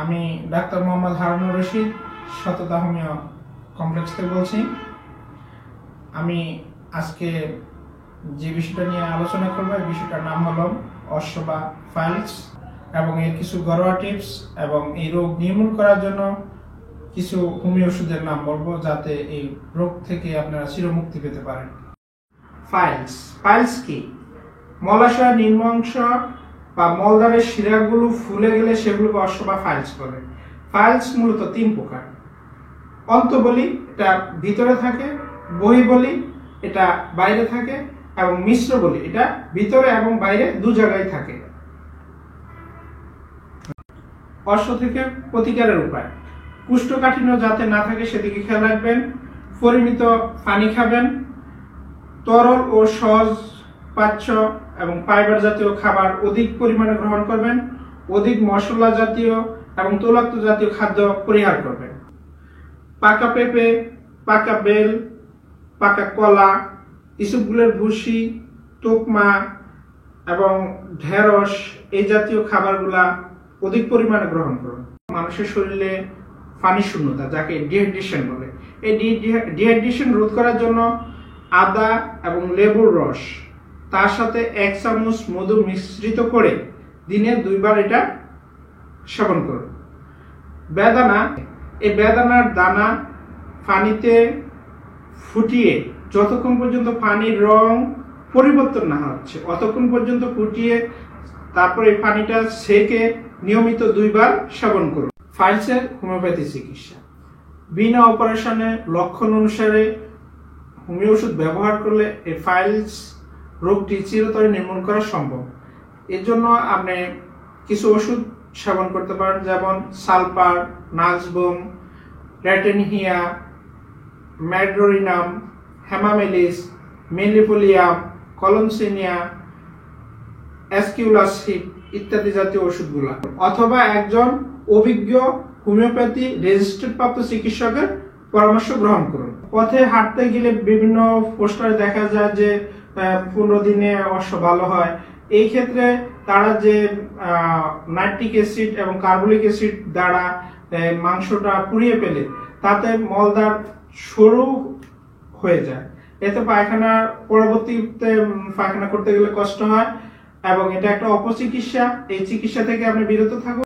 আমি ডাক্তার মোহাম্মদ হারুনুর রশিদ সততা homeo complex থেকে বলছি। আমি আজকে যে বিষয়টা নিয়ে আলোচনা করব এই বিষয়টার নাম হলো অশ্ব বা ফাইলস এবং এর কিছু ঘরোয়া টিপস এবং এই রোগ নির্মূল করার জন্য কিছু হোমিও ওষুধের নাম বলবো, যাতে এই রোগ থেকে আপনারা চিরমুক্তি পেতে পারেন। ফাইলস কি? মলাশয় নিম্নাংশ বা মলদ্বারের শিরাগুলো ফুলে গেলে সেগুলোকে অশ্ব বা ফাইলস বলে। ফাইলস মূলত তিন প্রকার। অন্তঃবলি, এটা ভিতরে থাকে; বহিঃবলি, এটা বাইরে থাকে; এবং মিশ্র বলি, এটা ভিতরে এবং বাইরে দু জায়গায় থাকে। অশ্ব থেকে প্রতিকারের উপায়: কোষ্ঠকাঠিন্য যাতে না থাকে সেদিকে খেয়াল রাখবেন, পরিমিত পানি খাবেন, তরল ও সহজ পাচ্য এবং ফাইবার জাতীয় খাবার অধিক পরিমাণে গ্রহণ করবেন, অধিক মশলা জাতীয় এবং তৈলাক্ত জাতীয় খাদ্য পরিহার করবেন। পাকা পেঁপে, পাকা বেল, পাকা কলা, ইসবগুলের ভুসি, তোকমা এবং ঢেঁড়স এই জাতীয় খাবারগুলা অধিক পরিমাণে গ্রহণ করুন। মানুষের শরীরে পানি শূন্যতা, যাকে ডিহাইড্রেশন বলে, এই ডিহাইড্রেশন রোধ করার জন্য আদা এবং লেবুর রস, তার সাথে 1 চামচ মধু মিশ্রিত করে দিনে 2 বার এটা সেবন করুন। বেদানা, এই বেদানার দানা পানিতে ফুটিয়ে যতক্ষণ পর্যন্ত পানির রং পরিবর্তন না হচ্ছে অতক্ষণ পর্যন্ত ফুটিয়ে তারপরে এই পানিটা সেকে নিয়মিত 2 বার সেবন করুন। ফাইলসের হোমিওপ্যাথি চিকিৎসা: বিনা অপারেশনে লক্ষণ অনুসারে হোমিও ওষুধ ব্যবহার করলে এই ফাইলস রোগটি চিরতরে নির্মূল করা সম্ভব। এর জন্য আপনি কিছু ওষুধ সেবন করতে পারেন, যেমন সালফার, নাক্সবোম, রেটেনহিয়া, ম্যাড্রোরিনাম, হেমামেলিস, মেলিফোলিয়াম, কলনসিনিয়া, অ্যাসকিউলাসিড ইত্যাদি জাতীয় ওষুধগুলো, অথবা একজন অভিজ্ঞ হোমিওপ্যাথি রেজিস্ট্রেড প্রাপ্ত চিকিৎসকের পরামর্শ গ্রহণ করুন। পথে হাঁটতে গেলে বিভিন্ন পোস্টারে দেখা যায় যে 15 দিনে অশ্ব ভালো হয়। এই ক্ষেত্রে তারা যে নাইট্রিক অ্যাসিড এবং কার্বলিক অ্যাসিড দ্বারা মাংসটা পুড়িয়ে ফেলে, তাতে মলদ্বার সরু হয়ে যায়। এতে পরবর্তীতে পায়খানা করতে গেলে কষ্ট হয় এবং এটা একটা অপচিকিৎসা। এই চিকিৎসা থেকে আপনি বিরত থাকুন।